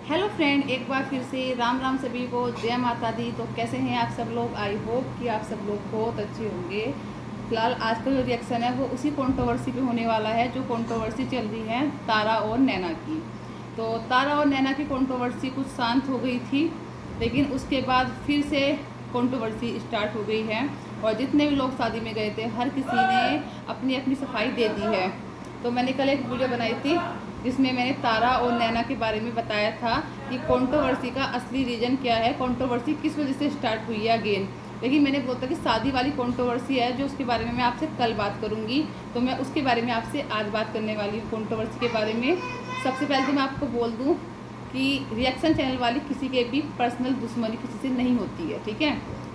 Hello friend, एक बार फिर से राम राम सभी को, जय माता दी। तो कैसे हैं आप सब लोग? आई होप कि आप सब लोग बहुत अच्छे होंगे। फिलहाल आज का जो रिएक्शन है वो उसी कंट्रोवर्सी पे होने वाला है जो कंट्रोवर्सी चल रही है तारा और नैना की। तो तारा और नैना की कंट्रोवर्सी कुछ शांत हो गई थी, लेकिन उसके बाद फिर से कंट्रोवर्सी स्टार्ट हो गई है। और जितने भी लोग शादी में गए थे हर किसी ने अपनी अपनी सफाई दे दी है। तो मैंने कल एक वीडियो बनाई थी जिसमें मैंने तारा और नैना के बारे में बताया था कि कंट्रोवर्सी का असली रीज़न क्या है, कंट्रोवर्सी किस वजह से स्टार्ट हुई है अगेन। लेकिन मैंने बोला था कि शादी वाली कंट्रोवर्सी है जो उसके बारे में मैं आपसे कल बात करूंगी, तो मैं उसके बारे में आपसे आज बात करने वाली हूँ कंट्रोवर्सी के बारे में। सबसे पहले तो मैं आपको बोल दूँ कि रिएक्शन चैनल वाली किसी के भी पर्सनल दुश्मनी किसी से नहीं होती है, ठीक है।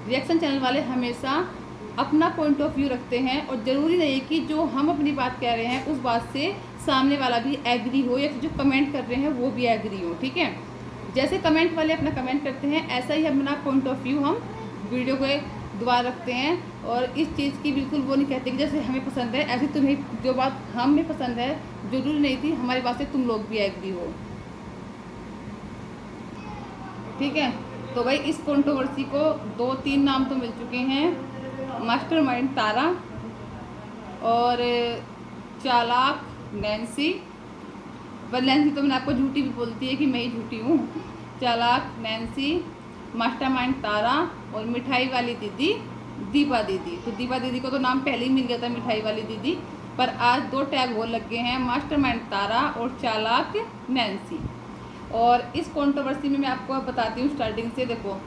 रिएक्शन चैनल वाले हमेशा अपना पॉइंट ऑफ व्यू रखते हैं और ज़रूरी नहीं है कि जो हम अपनी बात कह रहे हैं उस बात से सामने वाला भी एग्री हो या फिर जो कमेंट कर रहे हैं वो भी एग्री हो, ठीक है। जैसे कमेंट वाले अपना कमेंट करते हैं ऐसा ही अपना पॉइंट ऑफ व्यू हम वीडियो के द्वारा रखते हैं। और इस चीज़ की बिल्कुल वो नहीं कहते कि जैसे हमें पसंद है ऐसे तुम्हें जो बात हमें पसंद है ज़रूरी नहीं थी हमारी बात से तुम लोग भी एग्री हो, ठीक है। तो भाई इस कंट्रोवर्सी को 2-3 नाम तो मिल चुके हैं, मास्टरमाइंड तारा और चालाक नैन्सी। पर नैन्सी तो मैंने आपको झूठी भी बोलती है कि मैं ही झूठी हूँ। चालाक नैन्सी, मास्टरमाइंड तारा और मिठाई वाली दीदी दीपा दीदी। तो दीपा दीदी को तो नाम पहले ही मिल गया था मिठाई वाली दीदी, पर आज 2 टैग और लग गए हैं, मास्टरमाइंड तारा और चालाक नैन्सी। और इस कंट्रोवर्सी में मैं आपको बताती हूँ स्टार्टिंग से। देखो,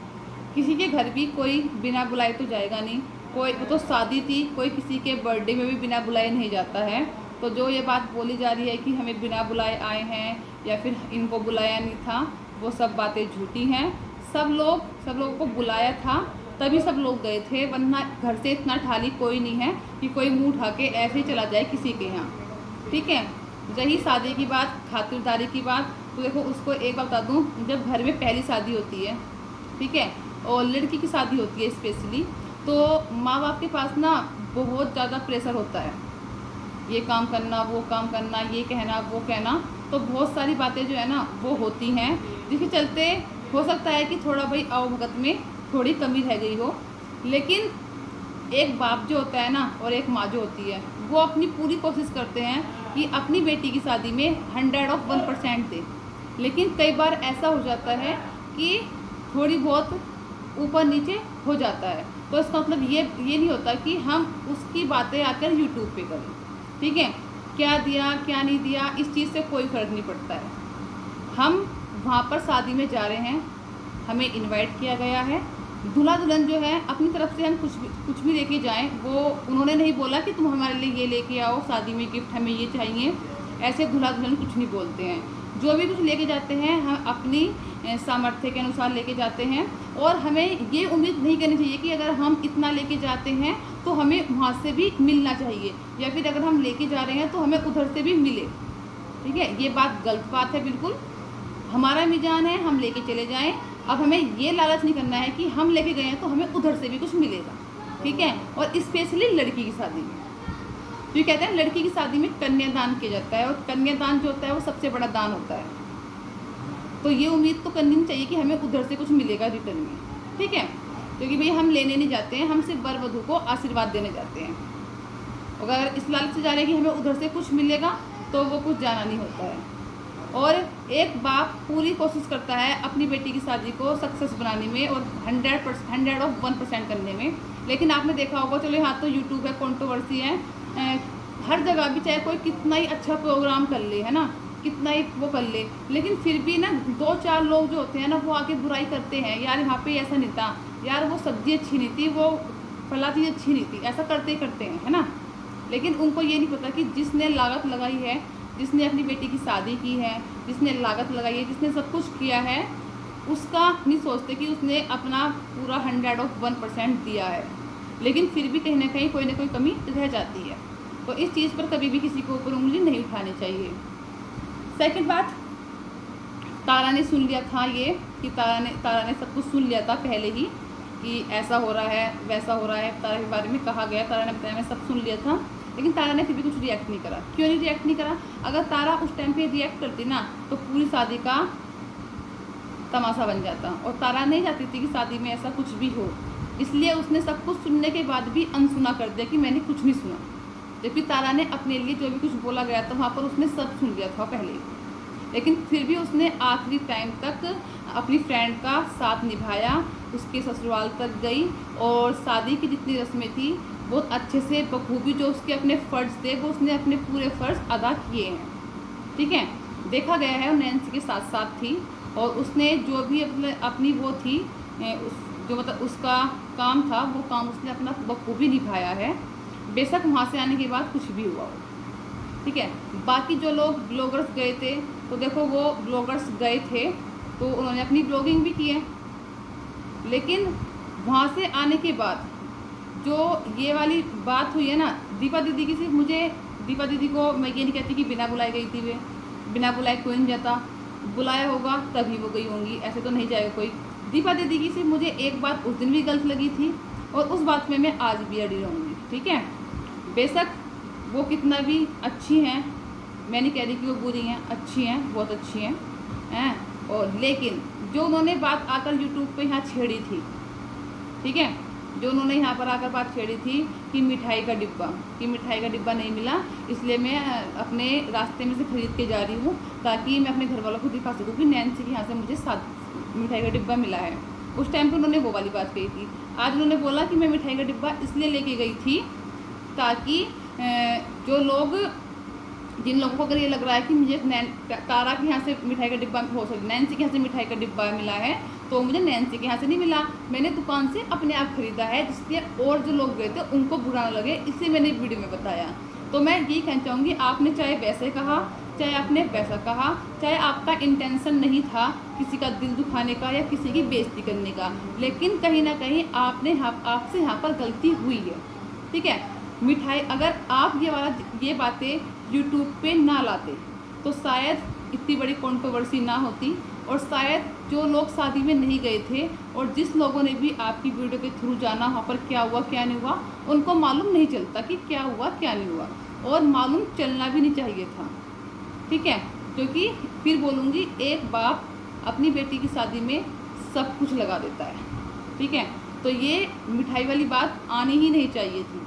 किसी के घर भी कोई बिना बुलाए तो जाएगा नहीं, कोई वो तो शादी थी, कोई किसी के बर्थडे में भी बिना बुलाए नहीं जाता है। तो जो ये बात बोली जा रही है कि हमें बिना बुलाए आए हैं या फिर इनको बुलाया नहीं था, वो सब बातें झूठी हैं। सब लोगों को बुलाया था तभी सब लोग गए थे, वरना घर से इतना ठाली कोई नहीं है कि कोई मुँह उठा के ऐसे ही चला जाए किसी के यहाँ, ठीक है। रही शादी की बात, खातिरदारी की बात, तो देखो उसको एक बात बता दूँ, जब घर में पहली शादी होती है, ठीक है, और लड़की की शादी होती है स्पेशली, तो माँ बाप के पास ना बहुत ज़्यादा प्रेशर होता है, ये काम करना वो काम करना, ये कहना वो कहना। तो बहुत सारी बातें जो है ना वो होती हैं जिसके चलते हो सकता है कि थोड़ा भाई अवभगत में थोड़ी कमी रह गई हो। लेकिन एक बाप जो होता है ना और एक माँ जो होती है वो अपनी पूरी कोशिश करते हैं कि अपनी बेटी की शादी में 100% दे। लेकिन कई बार ऐसा हो जाता है कि थोड़ी बहुत ऊपर नीचे हो जाता है, तो इसका मतलब ये नहीं होता कि हम उसकी बातें आकर यूट्यूब पे करें, ठीक है। क्या दिया क्या नहीं दिया इस चीज़ से कोई फ़र्क नहीं पड़ता है। हम वहाँ पर शादी में जा रहे हैं, हमें इनवाइट किया गया है, दूल्हा दुल्हन जो है अपनी तरफ से हम कुछ भी लेके जाएं, वो उन्होंने नहीं बोला कि तुम हमारे लिए ये लेके आओ शादी में गिफ्ट, हमें ये चाहिए, ऐसे दूल्हा दुल्हन कुछ नहीं बोलते हैं। जो भी कुछ लेके जाते हैं हम अपनी सामर्थ्य के अनुसार लेके जाते हैं। और हमें ये उम्मीद नहीं करनी चाहिए कि अगर हम इतना लेके जाते हैं तो हमें वहाँ से भी मिलना चाहिए, या फिर अगर हम लेके जा रहे हैं तो हमें उधर से भी मिले, ठीक है। ये बात गलत बात है बिल्कुल। हमारा मिजान है हम लेके चले जाएं। अब हमें ये लालच नहीं करना है कि हम लेके गए हैं तो हमें उधर से भी कुछ मिलेगा, ठीक है। और स्पेशली लड़की की शादी में तो ये कहते हैं लड़की की शादी में कन्यादान किया जाता है, और कन्यादान जो होता है वो सबसे बड़ा दान होता है। तो ये उम्मीद तो करनी नहीं चाहिए कि हमें उधर से कुछ मिलेगा रिटर्न में, ठीक है। क्योंकि भाई हम लेने नहीं जाते हैं, हम सिर्फ वर वधू को आशीर्वाद देने जाते हैं। अगर इस लालच से जा रहे हैं कि हमें उधर से कुछ मिलेगा तो वो कुछ जाना नहीं होता है। और एक बाप पूरी कोशिश करता है अपनी बेटी की शादी को सक्सेस बनाने में और 100% करने में। लेकिन आपने देखा होगा, चलो यहाँ तो यूट्यूब है, कंट्रोवर्सी है, हर जगह भी चाहे कोई कितना ही अच्छा प्रोग्राम कर ले, है ना, कितना ही वो कर ले, लेकिन फिर भी ना 2-4 लोग जो होते हैं ना वो आके बुराई करते हैं, यार यहाँ पे ऐसा नहीं था, यार वो सब्जी अच्छी नहीं थी, वो फला चीज़ अच्छी नहीं थी, ऐसा करते ही करते हैं, है ना। लेकिन उनको ये नहीं पता कि जिसने लागत लगाई है, जिसने अपनी बेटी की शादी की है, जिसने लागत लगाई है, जिसने सब कुछ किया है, उसका नहीं सोचते कि उसने अपना पूरा 100% दिया है। लेकिन फिर भी कहीं ना कहीं कोई ना कोई कमी रह जाती है। तो इस चीज़ पर कभी भी किसी को ऊपर उंगली नहीं उठानी चाहिए। सेकंड बात, तारा ने सुन लिया था ये कि तारा ने सब कुछ सुन लिया था पहले ही कि ऐसा हो रहा है वैसा हो रहा है, तारा के बारे में कहा गया, तारा ने बताया, मैं सब सुन लिया था। लेकिन तारा ने फिर भी कुछ रिएक्ट नहीं करा। क्यों नहीं रिएक्ट नहीं करा? अगर तारा उस टाइम पे रिएक्ट करती ना तो पूरी शादी का तमाशा बन जाता। और तारा नहीं चाहती थी कि शादी में ऐसा कुछ भी हो, इसलिए उसने सब कुछ सुनने के बाद भी अनसुना कर दिया कि मैंने कुछ नहीं सुना। जबकि तारा ने अपने लिए जो भी कुछ बोला गया था वहाँ पर उसने सब सुन लिया था पहले ही। लेकिन फिर भी उसने आखिरी टाइम तक अपनी फ्रेंड का साथ निभाया, उसके ससुराल तक गई और शादी की जितनी रस्में थी बहुत अच्छे से बखूबी, जो उसके अपने फ़र्ज़ थे वो उसने अपने पूरे फ़र्ज़ अदा किए हैं। ठीक है, देखा गया है वो नैन्सी के साथ साथ थी और उसने जो भी अपनी वो थी जो मतलब उसका काम था वो काम उसने अपना बखूबी निभाया है, बेशक वहाँ से आने के बाद कुछ भी हुआ हो। ठीक है, बाकी जो लोग ब्लॉगर्स गए थे तो देखो वो ब्लॉगर्स गए थे तो उन्होंने अपनी ब्लॉगिंग भी की है, लेकिन वहाँ से आने के बाद जो ये वाली बात हुई है ना दीपा दीदी की, सिर्फ मुझे दीपा दीदी को मैं ये नहीं कहती कि बिना बुलाए गई थी, वे बिना बुलाए कोई नहीं जाता, बुलाया होगा तभी वो गई होंगी, ऐसे तो नहीं जाएगा कोई। दीपा दीदी की सिर्फ मुझे एक बात उस दिन भी गलत लगी थी और उस बात में मैं आज भी अड़ी रहूँगी। ठीक है, बेशक वो कितना भी अच्छी हैं, मैं नहीं कह रही कि वो बुरी हैं, अच्छी हैं, बहुत अच्छी हैं और लेकिन जो उन्होंने बात आकर यूट्यूब पे यहाँ छेड़ी थी, ठीक है, जो उन्होंने यहाँ पर आकर बात छेड़ी थी कि मिठाई का डिब्बा नहीं मिला, इसलिए मैं अपने रास्ते में से खरीद के जा रही हूँ ताकि मैं अपने घर वालों को दिखा सकूँ कि नैन्सी के यहाँ से मुझे मिठाई का डिब्बा मिला है। उस टाइम पे उन्होंने वो वाली बात कही थी। आज उन्होंने बोला कि मैं मिठाई का डिब्बा इसलिए लेके गई थी ताकि जो लोग, जिन लोगों को अगर ये लग रहा है कि मुझे तारा के यहाँ से मिठाई का डिब्बा हो सकता, नैन्सी के यहाँ से मिठाई का डिब्बा मिला है, तो मुझे नैन्सी के यहाँ से नहीं मिला, मैंने दुकान से अपने आप खरीदा है, जिससे और जो लोग गए थे उनको बुरा ना लगे, इसलिए मैंने वीडियो में बताया। तो मैं यही कहना चाहूँगी, आपने चाहे वैसे कहा चाहे आपने वैसा कहा, चाहे आपका इंटेंशन नहीं था किसी का दिल दुखाने का या किसी की बेइज्जती करने का, लेकिन कहीं ना कहीं आपसे यहाँ पर गलती हुई है। ठीक है, मिठाई अगर आप ये बातें यूट्यूब पे ना लाते तो शायद इतनी बड़ी कंट्रोवर्सी ना होती और शायद जो लोग शादी में नहीं गए थे और जिस लोगों ने भी आपकी वीडियो के थ्रू जाना वहाँ पर क्या हुआ क्या नहीं हुआ, उनको मालूम नहीं चलता कि क्या हुआ क्या नहीं हुआ, और मालूम चलना भी नहीं चाहिए था। ठीक है, क्योंकि फिर बोलूँगी एक बाप अपनी बेटी की शादी में सब कुछ लगा देता है। ठीक है, तो ये मिठाई वाली बात आनी ही नहीं चाहिए थी,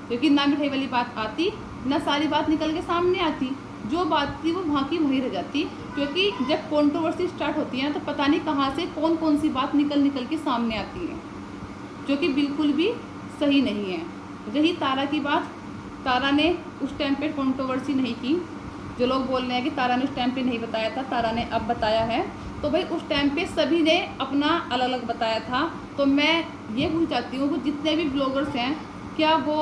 क्योंकि ना मिठाई वाली बात आती ना सारी बात निकल के सामने आती, जो बात थी वो वहाँ की वहीं रह जाती। क्योंकि जब कंट्रोवर्सी स्टार्ट होती है तो पता नहीं कहाँ से कौन कौन सी बात निकल के सामने आती है, जो कि बिल्कुल भी सही नहीं है। रही तारा की बात, तारा ने उस टाइम पे कंट्रोवर्सी नहीं की। जो लोग बोल रहे हैं कि तारा ने उस टाइम पे नहीं बताया था, तारा ने अब बताया है, तो भाई उस टाइम पे सभी ने अपना अलग अलग बताया था। तो मैं ये पूछना चाहती हूँ कि जितने भी ब्लॉगर्स हैं, क्या वो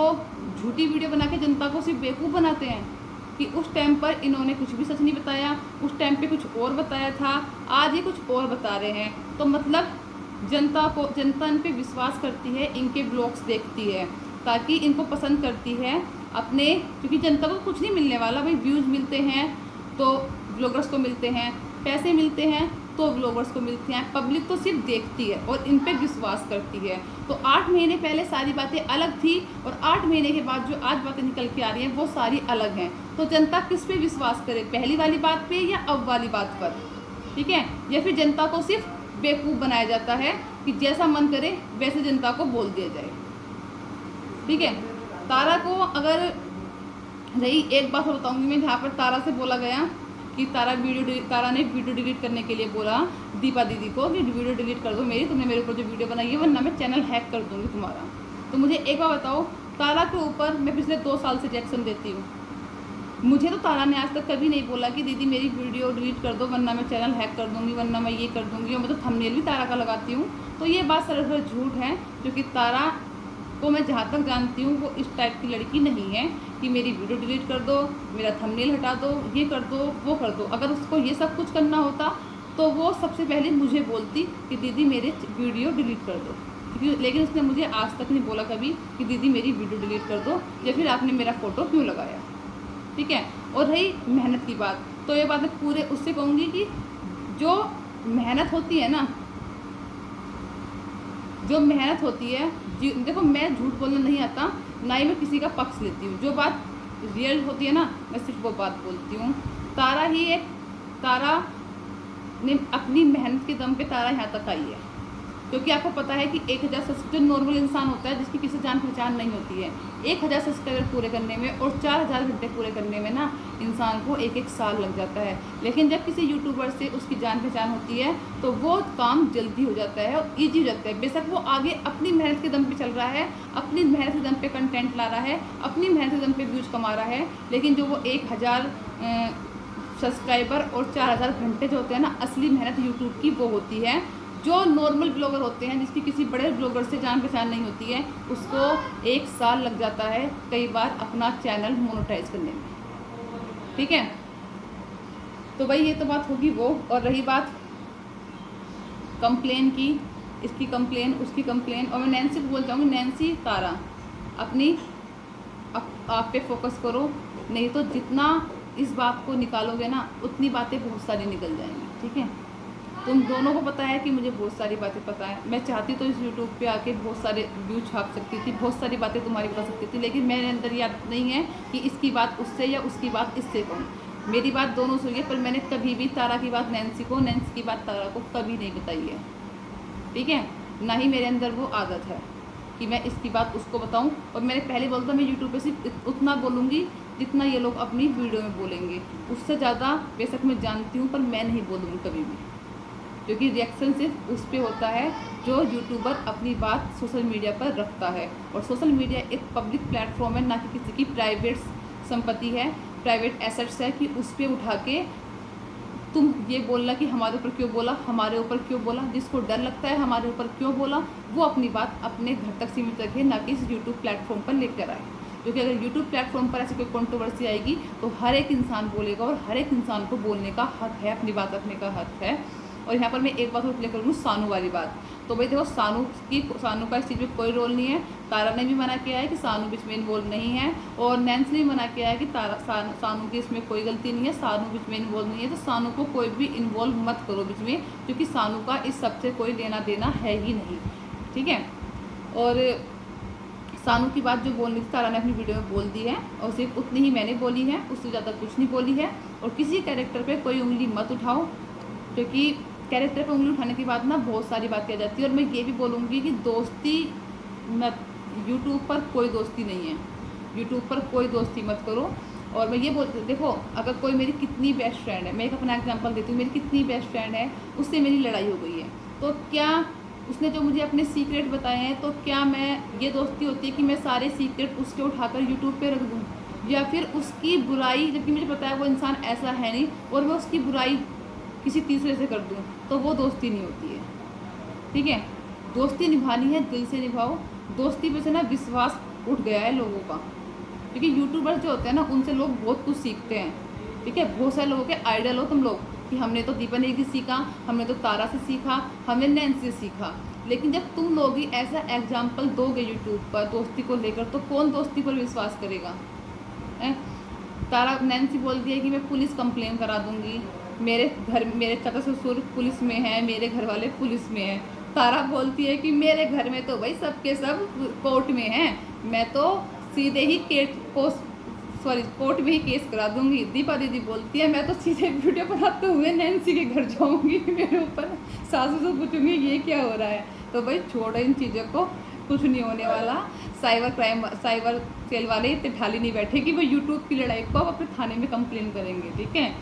झूठी वीडियो बना के जनता को सिर्फ बेवकूफ़ बनाते हैं कि उस टाइम पर इन्होंने कुछ भी सच नहीं बताया, उस टाइम पे कुछ और बताया था, आज ये कुछ और बता रहे हैं। तो मतलब जनता इन पे विश्वास करती है, इनके ब्लॉग्स देखती है ताकि इनको पसंद करती है अपने, क्योंकि जनता को कुछ नहीं मिलने वाला भाई, व्यूज़ मिलते हैं तो ब्लॉगर्स को मिलते हैं, पैसे मिलते हैं तो ब्लॉगर्स को मिलते हैं, पब्लिक तो सिर्फ देखती है और इन पे विश्वास करती है। तो 8 महीने पहले सारी बातें अलग थी और 8 महीने के बाद जो आज बातें निकल के आ रही हैं वो सारी अलग हैं। तो जनता किस पे विश्वास करे, पहली वाली बात पे या अब वाली बात पर? ठीक है, या फिर जनता को सिर्फ बेवकूफ़ बनाया जाता है कि जैसा मन करे वैसे जनता को बोल दिया जाए। ठीक है, तारा को अगर रही एक बात बताऊँगी मैं, जहाँ पर तारा से बोला गया कि तारा ने वीडियो डिलीट करने के लिए बोला दीपा दीदी को कि वीडियो डिलीट कर दो मेरी, तुमने मेरे ऊपर जो वीडियो बनाई है वरना मैं चैनल हैक कर दूँगी तुम्हारा। तो मुझे एक बार बताओ, तारा के ऊपर मैं पिछले 2 साल से रिएक्शन देती हूँ, मुझे तो तारा ने आज तक कभी नहीं बोला कि दीदी मेरी वीडियो डिलीट कर दो वरना मैं चैनल हैक कर दूँगी, वरना मैं ये कर दूँगी, और मैं तो थंबनेल भी तारा का लगाती हूँ। तो ये बात सरासर झूठ है, क्योंकि तारा को मैं जहाँ तक जानती हूँ वो इस टाइप की लड़की नहीं है कि मेरी वीडियो डिलीट कर दो, मेरा थंबनेल हटा दो, ये कर दो वो कर दो। अगर उसको ये सब कुछ करना होता तो वो सबसे पहले मुझे बोलती कि दीदी मेरे वीडियो डिलीट कर दो, लेकिन उसने मुझे आज तक नहीं बोला कभी कि दीदी मेरी वीडियो डिलीट कर दो या फिर आपने मेरा फ़ोटो क्यों लगाया। ठीक है, और रही मेहनत की बात, तो ये बात मैं पूरे उससे कहूँगी कि जो मेहनत होती है ना, जो मेहनत होती है, देखो मैं झूठ बोलना नहीं आता, ना ही मैं किसी का पक्ष लेती हूँ, जो बात रियल होती है ना मैं सिर्फ वो बात बोलती हूँ। तारा ने अपनी मेहनत के दम पे तारा यहाँ तक आई है। क्योंकि आपको पता है कि 1000 सब्सक्राइबर, जो नॉर्मल इंसान होता है जिसकी किसी जान पहचान नहीं होती है, 1000 सब्सक्राइबर पूरे करने में और 4000 घंटे पूरे करने में ना इंसान को 1 साल लग जाता है। लेकिन जब किसी यूट्यूबर से उसकी जान पहचान होती है तो वो काम जल्दी हो जाता है और ईजी हो जाता है। बेशक वो आगे अपनी मेहनत के दम पे चल रहा है, अपनी मेहनत के दम पे कंटेंट ला रहा है, अपनी मेहनत के दम पे व्यूज कमा रहा है, लेकिन जो वो 1000 सब्सक्राइबर और 4000 घंटे जो होते हैं ना, असली मेहनत यूट्यूब की वो होती है। जो नॉर्मल ब्लॉगर होते हैं जिसकी किसी बड़े ब्लॉगर से जान पहचान नहीं होती है, उसको 1 साल लग जाता है कई बार अपना चैनल मोनेटाइज करने में। ठीक है, तो भाई ये तो बात होगी वो। और रही बात कंप्लेन की, इसकी कंप्लेन, उसकी कंप्लेन, और मैं नैन्सी को बोल चाहूँगी, नैन्सी तारा अपनी आप पे फोकस करो, नहीं तो जितना इस बात को निकालोगे ना उतनी बातें बहुत सारी निकल जाएंगी। ठीक है, तुम दोनों को पता है कि मुझे बहुत सारी बातें पता है। मैं चाहती तो इस यूट्यूब पे आके बहुत सारे व्यू छाप सकती थी, बहुत सारी बातें तुम्हारी बता सकती थी, लेकिन मेरे अंदर याद नहीं है कि इसकी बात उससे या उसकी बात इससे कहूँ। मेरी बात दोनों से हुई है, पर मैंने कभी भी तारा की बात नैन्सी को, नैन्सी की बात तारा को कभी नहीं बताई है। ठीक है, ना ही मेरे अंदर वो आदत है कि मैं इसकी बात उसको बताऊं। और मैंने पहले बोला था मैं यूट्यूब पे सिर्फ उतना बोलूँगी जितना ये लोग अपनी वीडियो में बोलेंगे, उससे ज़्यादा बेशक मैं जानती हूँ पर मैं नहीं बोलूँगी कभी भी, क्योंकि रिएक्शन सिर्फ उस पर होता है जो यूट्यूबर अपनी बात सोशल मीडिया पर रखता है। और सोशल मीडिया एक पब्लिक प्लेटफॉर्म है, ना कि किसी की प्राइवेट संपत्ति है, प्राइवेट एसेट्स है कि उस पर उठा के तुम ये बोलना कि हमारे ऊपर क्यों बोला, हमारे ऊपर क्यों बोला। जिसको डर लगता है हमारे ऊपर क्यों बोला, वो अपनी बात अपने घर तक सीमित रखे, ना कि इस यूट्यूब प्लेटफॉर्म पर लेकर आए। क्योंकि अगर यूट्यूब प्लेटफॉर्म पर ऐसी कोई कंट्रोवर्सी आएगी तो हर एक इंसान बोलेगा, और हर एक इंसान को बोलने का हक है, अपनी बात रखने का हक है। और यहाँ पर मैं एक बात और क्लियर करूँगी, सानू वाली बात। तो भाई देखो, सानू का इस चीज़ में कोई रोल नहीं है। तारा ने भी मना किया है कि सानू बीच में इन्वॉल्व नहीं है, और नैन्सी ने भी मना किया है कि सानू की इसमें कोई गलती नहीं है, सानू बीच में इन्वॉल्व नहीं है। तो सानू को कोई भी इन्वॉल्व मत करो बीच में, क्योंकि सानू का इस सबसे कोई लेना देना है ही नहीं। ठीक है, और सानू की बात जो बोलनी थी तारा ने अपनी वीडियो में बोल दी है, और सिर्फ उतनी ही मैंने बोली है, उससे ज़्यादा कुछ नहीं बोली है। और किसी कैरेक्टर पे कोई उंगली मत उठाओ, क्योंकि कैरेक्टर पे उंगली उठाने की बात ना बहुत सारी बातें आ जाती है। और मैं ये भी बोलूँगी कि दोस्ती मत, यूट्यूब पर कोई दोस्ती नहीं है, यूट्यूब पर कोई दोस्ती मत करो। और मैं ये देखो, अगर कोई मेरी कितनी बेस्ट फ्रेंड है, मैं एक अपना एग्जांपल देती हूँ, मेरी कितनी बेस्ट फ्रेंड है, उससे मेरी लड़ाई हो गई है, तो क्या उसने जो मुझे अपने सीक्रेट बताए हैं, तो क्या मैं ये दोस्ती होती है कि मैं सारे सीक्रेट उसके उठाकर यूट्यूब पे रख दूँ, या फिर उसकी बुराई, जबकि मुझे पता है वो इंसान ऐसा है नहीं, और मैं उसकी बुराई किसी तीसरे से कर दूँ, तो वो दोस्ती नहीं होती है। ठीक है, दोस्ती निभानी है दिल से निभाओ। दोस्ती पे से ना विश्वास उठ गया है लोगों का, क्योंकि यूट्यूबर जो होते हैं ना उनसे लोग बहुत कुछ सीखते हैं। ठीक है, बहुत सारे लोगों के आइडल हो तुम लोग, कि हमने तो दीपा नेगी सीखा, हमने तो तारा से सीखा, हमने नैन्सी से सीखा। लेकिन जब तुम लोग ही ऐसा एग्जाम्पल दोगे यूट्यूब पर दोस्ती को लेकर, तो कौन दोस्ती पर विश्वास करेगा। तारा, नैन्सी बोल दिया कि मैं पुलिस कंप्लेन करा दूंगी, मेरे चाचा ससुर पुलिस में है, मेरे घर वाले पुलिस में है। तारा बोलती है कि मेरे घर में तो भाई सबके सब कोर्ट में हैं, मैं तो सीधे ही कोर्ट में ही केस करा दूंगी। दीपा दीदी बोलती है मैं तो सीधे वीडियो बनाते हुए नैन्सी के घर जाऊंगी, मेरे ऊपर सासू से पूछूंगी ये क्या हो रहा है। तो भाई छोड़ो इन चीज़ों को, कुछ नहीं होने वाला। साइबर सेल वाले इतने ढाली नहीं बैठे कि वो यूट्यूब की लड़ाई को अब अपने थाने में कंप्लेन करेंगे। ठीक है,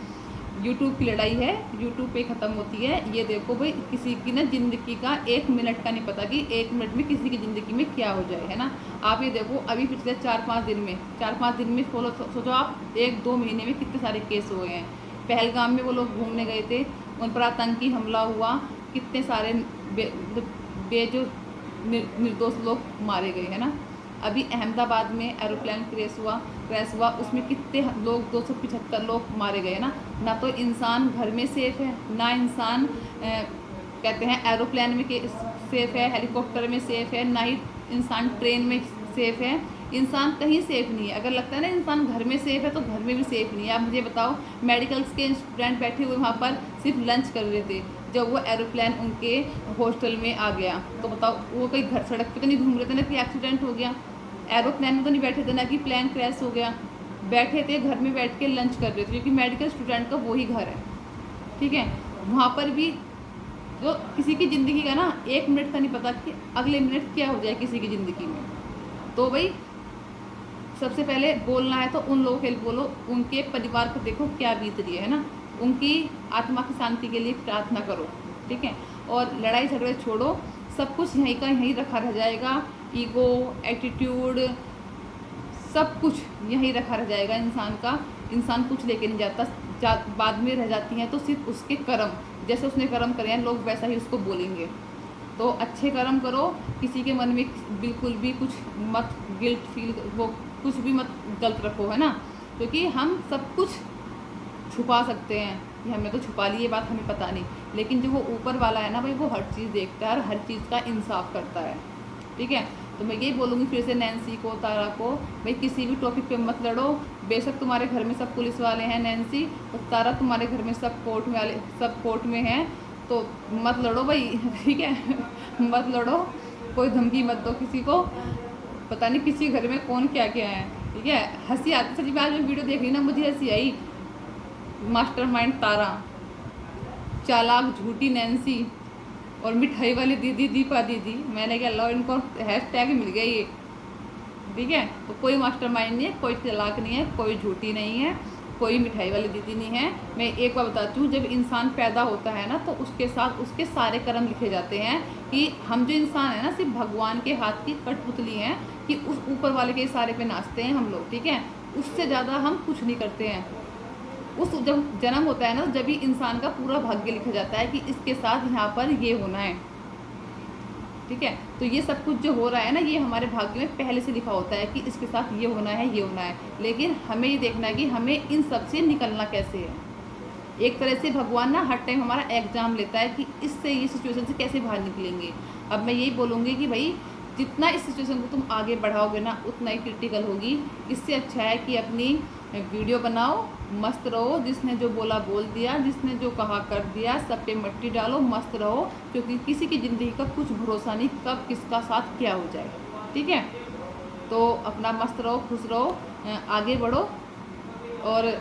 यूट्यूब की लड़ाई है, यूट्यूब पे ख़त्म होती है। ये देखो भाई, किसी की ना ज़िंदगी का 1 मिनट का नहीं पता कि 1 मिनट में किसी की ज़िंदगी में क्या हो जाए, है ना। आप ये देखो, अभी पिछले 4-5 दिन में सोचो आप 1-2 महीने में कितने सारे केस हुए हैं। पहलगाम में वो लोग घूमने गए थे, उन पर आतंकी हमला हुआ, कितने सारे निर्दोष लोग मारे गए, है ना। अभी अहमदाबाद में एरोप्लेन क्रैश हुआ, उसमें कितने लोग 275 लोग मारे गए ना। ना तो इंसान घर में सेफ है, ना इंसान कहते हैं एरोप्लेन में सेफ है, हेलीकॉप्टर में सेफ है, ना ही इंसान ट्रेन में सेफ है। इंसान कहीं सेफ नहीं है। अगर लगता है ना इंसान घर में सेफ है, तो घर में भी सेफ नहीं है। आप मुझे बताओ, मेडिकल्स के स्टूडेंट बैठे हुए वहाँ पर सिर्फ लंच कर रहे थे, जब वो एरोप्लेन उनके हॉस्टल में आ गया, तो बताओ वो कोई घर सड़क पे तो नहीं घूम रहे थे ना कि एक्सीडेंट हो गया। एरोप्लेन में तो नहीं बैठे थे ना कि प्लेन क्रैश हो गया, बैठे थे घर में बैठ के लंच कर रहे थे, क्योंकि मेडिकल स्टूडेंट का वही घर है। ठीक है, वहाँ पर भी जो किसी की ज़िंदगी का ना 1 मिनट का नहीं पता कि अगले मिनट क्या हो जाए किसी की ज़िंदगी में। तो भाई सबसे पहले बोलना है तो उन लोगों के लिए बोलो, उनके परिवार को देखो क्या बीत रही है ना, उनकी आत्मा की शांति के लिए प्रार्थना करो, ठीक है। और लड़ाई झगड़े छोड़ो, सब कुछ यहीं का यहीं रखा रह जाएगा। ईगो, एटीट्यूड, सब कुछ यहीं रखा रह जाएगा इंसान का। इंसान कुछ लेके नहीं जाता, बाद में रह जाती हैं तो सिर्फ उसके कर्म, जैसे उसने कर्म करे हैं लोग वैसा ही उसको बोलेंगे। तो अच्छे कर्म करो, किसी के मन में बिल्कुल भी कुछ मत गिल्ट फील, वो कुछ भी मत गलत रखो, है ना। क्योंकि हम सब कुछ छुपा सकते हैं, कि हमने तो छुपा ली, ये बात हमें पता नहीं, लेकिन जो वो ऊपर वाला है ना भाई, वो हर चीज़ देखता है और हर चीज़ का इंसाफ करता है, ठीक है। तो मैं यही बोलूँगी फिर से नैन्सी को, तारा को, भाई किसी भी टॉपिक पे मत लड़ो। बेशक तुम्हारे घर में सब पुलिस वाले हैं नैन्सी, और तारा तुम्हारे घर में सब कोर्ट में हैं, तो मत लड़ो भाई ठीक है मत लड़ो, कोई धमकी मत दो किसी को, पता नहीं किसी घर में कौन क्या क्या है, ठीक है। हंसी आती, सच में आज मैं वीडियो देख रही ना, मुझे हंसी आई। मास्टरमाइंड तारा, चालाक झूठी नैन्सी और मिठाई वाली दीदी दीपा दीदी, मैंने क्या लो इनको हैशटैग मिल गया ये, ठीक है। तो कोई मास्टरमाइंड नहीं है, कोई चालाक नहीं है, कोई झूठी नहीं है, कोई मिठाई वाली दीदी नहीं है। मैं एक बार बताती हूँ, जब इंसान पैदा होता है ना तो उसके साथ उसके सारे कर्म लिखे जाते हैं, कि हम जो इंसान है ना सिर्फ भगवान के हाथ की कठपुतली हैं, कि उस ऊपर वाले के इशारे पे नाचते हैं हम लोग, ठीक है। उससे ज़्यादा हम कुछ नहीं करते हैं। उस जब जन्म होता है ना, जब भी इंसान का पूरा भाग्य लिखा जाता है कि इसके साथ यहाँ पर ये होना है, ठीक है। तो ये सब कुछ जो हो रहा है ना, ये हमारे भाग्य में पहले से लिखा होता है कि इसके साथ ये होना है, ये होना है। लेकिन हमें ये देखना है कि हमें इन सब से निकलना कैसे है। एक तरह से भगवान ना हर टाइम हमारा एग्जाम लेता है कि इससे, ये सिचुएशन से कैसे बाहर निकलेंगे। अब मैं यही बोलूँगी कि भाई जितना इस सिचुएशन को तुम आगे बढ़ाओगे ना, उतना ही क्रिटिकल होगी। इससे अच्छा है कि अपनी वीडियो बनाओ, मस्त रहो, जिसने जो बोला बोल दिया, जिसने जो कहा कर दिया, सब पे मट्टी डालो, मस्त रहो। क्योंकि किसी की ज़िंदगी का कुछ भरोसा नहीं, कब किसका साथ क्या हो जाए, ठीक है। तो अपना मस्त रहो, खुश रहो, आगे बढ़ो, और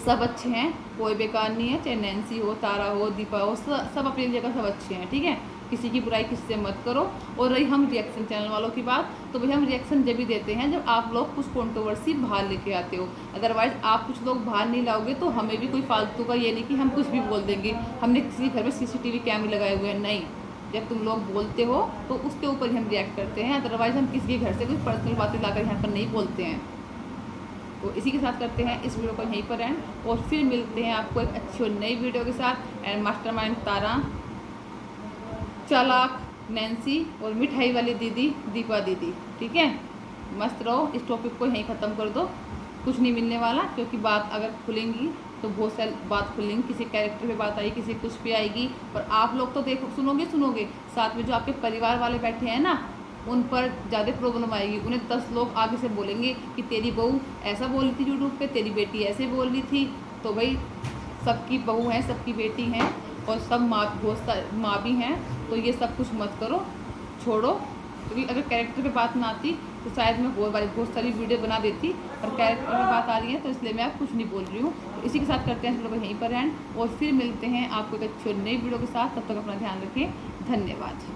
सब अच्छे हैं, कोई बेकार नहीं है। चाहे नैन्सी हो, तारा हो, दीपा हो, सब अपनी जगह सब अच्छे हैं, ठीक है। किसी की बुराई किसी से मत करो। और रही हम रिएक्शन चैनल वालों की बात, तो भैया हम रिएक्शन जब भी देते हैं जब आप लोग कुछ कंट्रोवर्सी बाहर लेके आते हो। अदरवाइज आप कुछ लोग बाहर नहीं लाओगे तो हमें भी कोई फालतू का ये नहीं कि हम कुछ भी बोल देंगे, हमने किसी घर में CCTV कैमरे लगाए हुए हैं, नहीं। जब तुम लोग बोलते हो तो उसके ऊपर ही हम रिएक्ट करते हैं, अदरवाइज हम किसी के घर से कुछ पर्सनल बातें लाकर यहाँ पर नहीं बोलते हैं। तो इसी के साथ करते हैं इस वीडियो को यहीं पर एंड, और फिर मिलते हैं आपको एक अच्छी और नई वीडियो के साथ। एंड मास्टरमाइंड तारा, चालाक नैन्सी और मिठाई वाली दीदी दीपा दीदी, ठीक है। मस्त रहो, इस टॉपिक को यहीं ख़त्म कर दो, कुछ नहीं मिलने वाला। क्योंकि बात अगर खुलेंगी तो बहुत सारी बात खुलेंगी, किसी कैरेक्टर पे बात आई, किसी कुछ पे आएगी, और आप लोग तो देखो सुनोगे, साथ में जो आपके परिवार वाले बैठे हैं ना, उन पर ज़्यादा प्रॉब्लम आएगी। उन्हें 10 लोग आगे से बोलेंगे कि तेरी बहू ऐसा बोल रही थी यूट्यूब पे, तेरी बेटी ऐसे बोल रही थी। तो भाई सबकी बहू हैं, सबकी बेटी हैं, और सब माँ भी हैं। तो ये सब कुछ मत करो, छोड़ो। क्योंकि अगर कैरेक्टर पे बात ना आती तो शायद मैं बहुत सारी वीडियो बना देती, पर कैरेक्टर पे बात आ रही है तो इसलिए मैं आप कुछ नहीं बोल रही हूँ। तो इसी के साथ करते हैं लोग यहीं पर एंड, और फिर मिलते हैं आपको एक अच्छी और नई वीडियो के साथ। तब तक अपना ध्यान रखें, धन्यवाद।